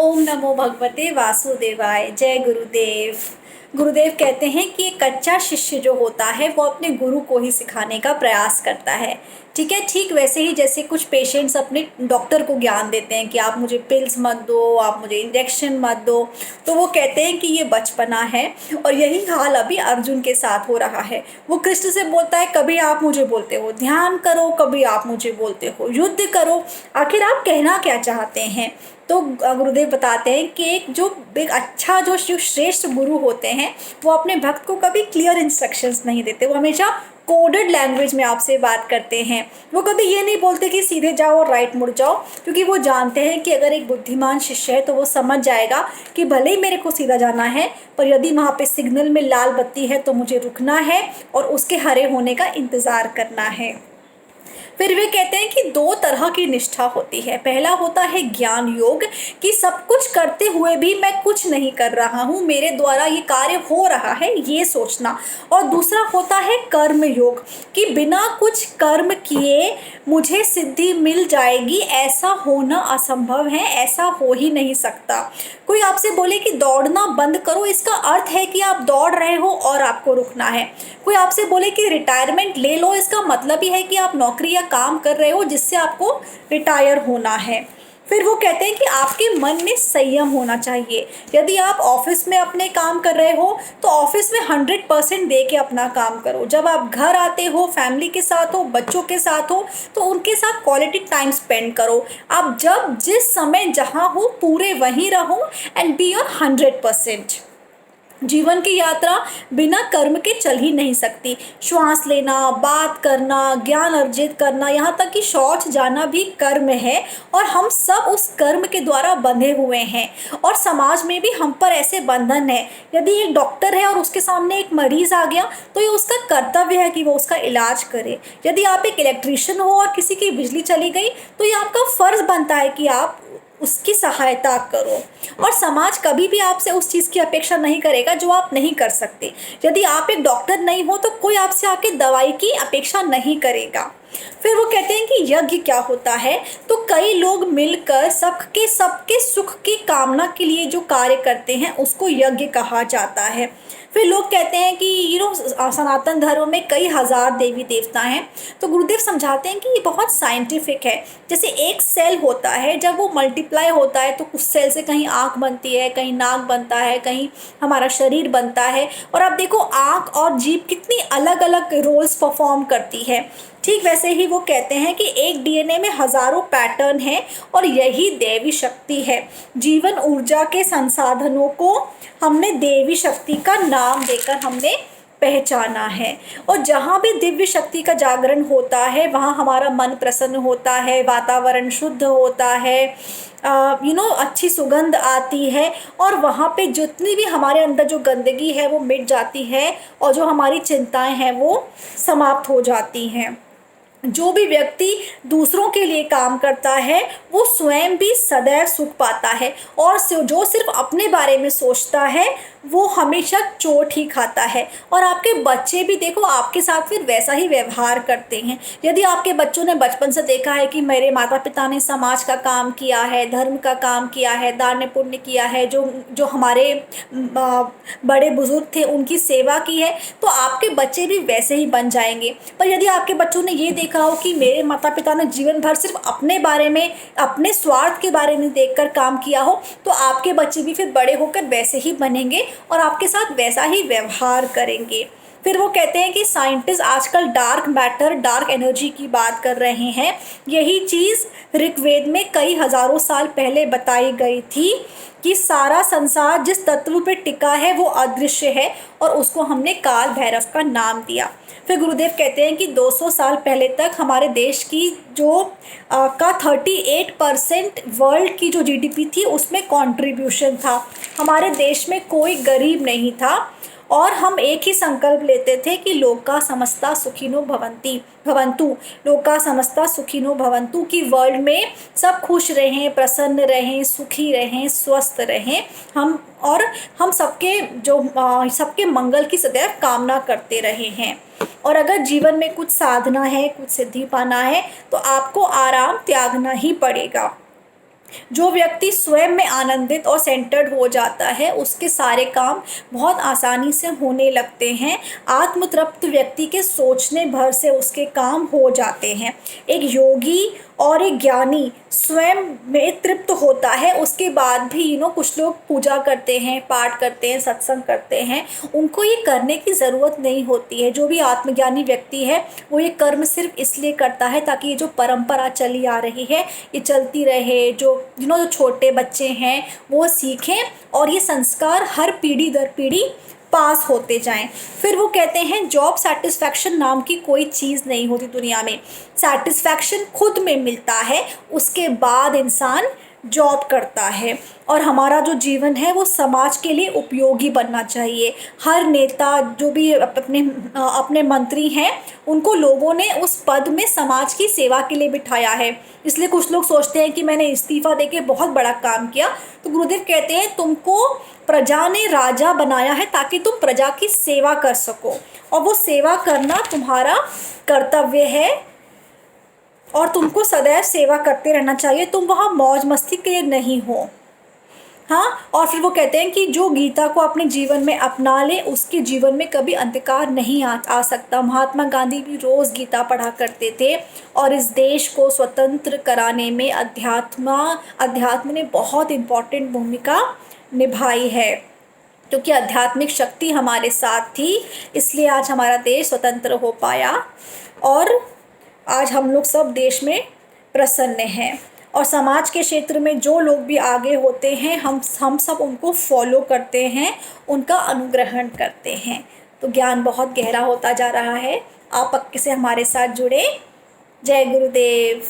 ओम नमो भगवते वासुदेवाय। जय गुरुदेव। गुरुदेव कहते हैं कि एक कच्चा शिष्य जो होता है वो अपने गुरु को ही सिखाने का प्रयास करता है। ठीक है, ठीक वैसे ही जैसे कुछ पेशेंट्स अपने डॉक्टर को ज्ञान देते हैं कि आप मुझे पिल्स मत दो, आप मुझे इंजेक्शन मत दो, तो वो कहते हैं कि ये बचपना है। और यही हाल अभी अर्जुन के साथ हो रहा है। वो कृष्ण से बोलता है, कभी आप मुझे बोलते हो ध्यान करो, कभी आप मुझे बोलते हो युद्ध करो, आखिर आप कहना क्या चाहते हैं। तो गुरुदेव बताते हैं कि एक अच्छा जो श्रेष्ठ गुरु होते हैं वो अपने भक्त को कभी क्लियर इंस्ट्रक्शंस नहीं देते। वो हमेशा कोडेड लैंग्वेज में आपसे बात करते हैं। वो कभी ये नहीं बोलते कि सीधे जाओ और राइट मुड़ जाओ, क्योंकि वो जानते हैं कि अगर एक बुद्धिमान शिष्य है तो वो समझ जाएगा कि भले ही मेरे को सीधा जाना है, पर यदि वहाँ पे सिग्नल में लाल बत्ती है तो मुझे रुकना है और उसके हरे होने का इंतज़ार करना है। फिर वे कहते हैं कि दो तरह की निष्ठा होती है। पहला होता है ज्ञान योग, कि सब कुछ करते हुए भी मैं कुछ नहीं कर रहा हूँ, मेरे द्वारा ये कार्य हो रहा है, ये सोचना। और दूसरा होता है कर्म योग, कि बिना कुछ कर्म किए मुझे सिद्धि मिल जाएगी, ऐसा होना असंभव है, ऐसा हो ही नहीं सकता। कोई आपसे बोले कि दौड़ना बंद करो, इसका अर्थ है कि आप दौड़ रहे हो और आपको रुकना है। कोई आपसे बोले कि रिटायरमेंट ले लो, इसका मतलब ही है कि आप नौकरी या काम कर रहे हो जिससे आपको रिटायर होना है। फिर वो कहते हैं कि आपके मन में संयम होना चाहिए। यदि आप ऑफिस में अपने काम कर रहे हो तो ऑफिस में 100% दे के अपना काम करो। जब आप घर आते हो, फैमिली के साथ हो, बच्चों के साथ हो, तो उनके साथ क्वालिटी टाइम स्पेंड करो। आप जब जिस समय जहाँ हो पूरे वहीं रहो एंड बी योर 100%। जीवन की यात्रा बिना कर्म के चल ही नहीं सकती। श्वास लेना, बात करना, ज्ञान अर्जित करना, यहाँ तक कि शौच जाना भी कर्म है, और हम सब उस कर्म के द्वारा बंधे हुए हैं। और समाज में भी हम पर ऐसे बंधन है। यदि एक डॉक्टर है और उसके सामने एक मरीज आ गया तो ये उसका कर्तव्य है कि वो उसका इलाज करे। यदि आप एक इलेक्ट्रीशियन हो और किसी की बिजली चली गई तो ये आपका फर्ज बनता है कि आप उसकी सहायता करो। और समाज कभी भी आपसे उस चीज़ की अपेक्षा नहीं करेगा जो आप नहीं कर सकते। यदि आप एक डॉक्टर नहीं हो तो कोई आपसे आके दवाई की अपेक्षा नहीं करेगा। फिर वो कहते हैं कि यज्ञ क्या होता है, तो कई लोग मिलकर सबके सबके सुख की कामना के लिए जो कार्य करते हैं उसको यज्ञ कहा जाता है। फिर लोग कहते हैं कि सनातन धर्म में कई हजार देवी देवता हैं। तो गुरुदेव समझाते हैं कि ये बहुत साइंटिफिक है। जैसे एक सेल होता है, जब वो मल्टीप्लाई होता है तो उस सेल से कहीं आँख बनती है, कहीं नाक बनता है, कहीं हमारा शरीर बनता है। और आप देखो आँख और जीभ कितनी अलग अलग रोल्स परफॉर्म करती है। ठीक वैसे ही वो कहते हैं कि एक डीएनए में हजारों पैटर्न हैं और यही देवी शक्ति है। जीवन ऊर्जा के संसाधनों को हमने देवी शक्ति का नाम देकर हमने पहचाना है। और जहाँ भी दिव्य शक्ति का जागरण होता है वहाँ हमारा मन प्रसन्न होता है, वातावरण शुद्ध होता है, अच्छी सुगंध आती है, और वहाँ पे जितनी भी हमारे अंदर जो गंदगी है वो मिट जाती है, और जो हमारी चिंताएं हैं वो समाप्त हो जाती हैं। जो भी व्यक्ति दूसरों के लिए काम करता है वो स्वयं भी सदैव सुख पाता है, और जो सिर्फ अपने बारे में सोचता है वो हमेशा चोट ही खाता है। और आपके बच्चे भी देखो आपके साथ फिर वैसा ही व्यवहार करते हैं। यदि आपके बच्चों ने बचपन से देखा है कि मेरे माता पिता ने समाज का काम किया है, धर्म का काम किया है, दान पुण्य किया है, जो हमारे बड़े बुजुर्ग थे उनकी सेवा की है, तो आपके बच्चे भी वैसे ही बन जाएंगे। पर यदि आपके बच्चों ने ये देखा हो कि मेरे माता पिता ने जीवन भर सिर्फ अपने बारे में, अपने स्वार्थ के बारे में देखकर काम किया हो, तो आपके बच्चे भी फिर बड़े होकर वैसे ही बनेंगे और आपके साथ वैसा ही व्यवहार करेंगे। फिर वो कहते हैं कि साइंटिस्ट आजकल डार्क मैटर, डार्क एनर्जी की बात कर रहे हैं। यही चीज़ ऋग्वेद में कई हजारों साल पहले बताई गई थी कि सारा संसार जिस तत्व पे टिका है वो अदृश्य है, और उसको हमने काल भैरव का नाम दिया। फिर गुरुदेव कहते हैं कि 200 साल पहले तक हमारे देश की जो का 38% वर्ल्ड की जो जीडीपी थी उसमें कंट्रीब्यूशन था। हमारे देश में कोई गरीब नहीं था, और हम एक ही संकल्प लेते थे कि लोका समस्ता सुखिनो भवन्तु, लोका समस्ता सुखिनो भवन्तु, कि वर्ल्ड में सब खुश रहें, प्रसन्न रहें, सुखी रहें, स्वस्थ रहें। हम सबके मंगल की सदैव कामना करते रहे हैं। और अगर जीवन में कुछ साधना है, कुछ सिद्धि पाना है, तो आपको आराम त्यागना ही पड़ेगा। जो व्यक्ति स्वयं में आनंदित और सेंटर्ड हो जाता है उसके सारे काम बहुत आसानी से होने लगते हैं। आत्मतृप्त व्यक्ति के सोचने भर से उसके काम हो जाते हैं। एक योगी और एक ज्ञानी स्वयं में तृप्त होता है, उसके बाद भी कुछ लोग पूजा करते हैं, पाठ करते हैं, सत्संग करते हैं, उनको ये करने की ज़रूरत नहीं होती है। जो भी आत्मज्ञानी व्यक्ति है वो ये कर्म सिर्फ इसलिए करता है ताकि ये जो परंपरा चली आ रही है ये चलती रहे, जो जो छोटे बच्चे हैं वो सीखें और ये संस्कार हर पीढ़ी दर पीढ़ी पास होते जाएं। फिर वो कहते हैं जॉब सेटिस्फैक्शन नाम की कोई चीज़ नहीं होती दुनिया में। सेटिस्फैक्शन खुद में मिलता है, उसके बाद इंसान जॉब करता है। और हमारा जो जीवन है वो समाज के लिए उपयोगी बनना चाहिए। हर नेता जो भी अपने मंत्री हैं उनको लोगों ने उस पद में समाज की सेवा के लिए बिठाया है। इसलिए कुछ लोग सोचते हैं कि मैंने इस्तीफ़ा देके बहुत बड़ा काम किया, तो गुरुदेव कहते हैं तुमको प्रजा ने राजा बनाया है ताकि तुम प्रजा की सेवा कर सको, और वो सेवा करना तुम्हारा कर्तव्य है और तुमको सदैव सेवा करते रहना चाहिए। तुम वहाँ मौज मस्ती के लिए नहीं हो। हाँ, और फिर वो कहते हैं कि जो गीता को अपने जीवन में अपना ले उसके जीवन में कभी अंधकार नहीं आ सकता। महात्मा गांधी भी रोज़ गीता पढ़ा करते थे और इस देश को स्वतंत्र कराने में अध्यात्म ने बहुत इम्पोर्टेंट भूमिका निभाई है, क्योंकि आध्यात्मिक शक्ति हमारे साथ थी, इसलिए आज हमारा देश स्वतंत्र हो पाया और आज हम लोग सब देश में प्रसन्न हैं। और समाज के क्षेत्र में जो लोग भी आगे होते हैं हम सब उनको फॉलो करते हैं, उनका अनुग्रहण करते हैं। तो ज्ञान बहुत गहरा होता जा रहा है। आप पक्के से हमारे साथ जुड़े। जय गुरुदेव।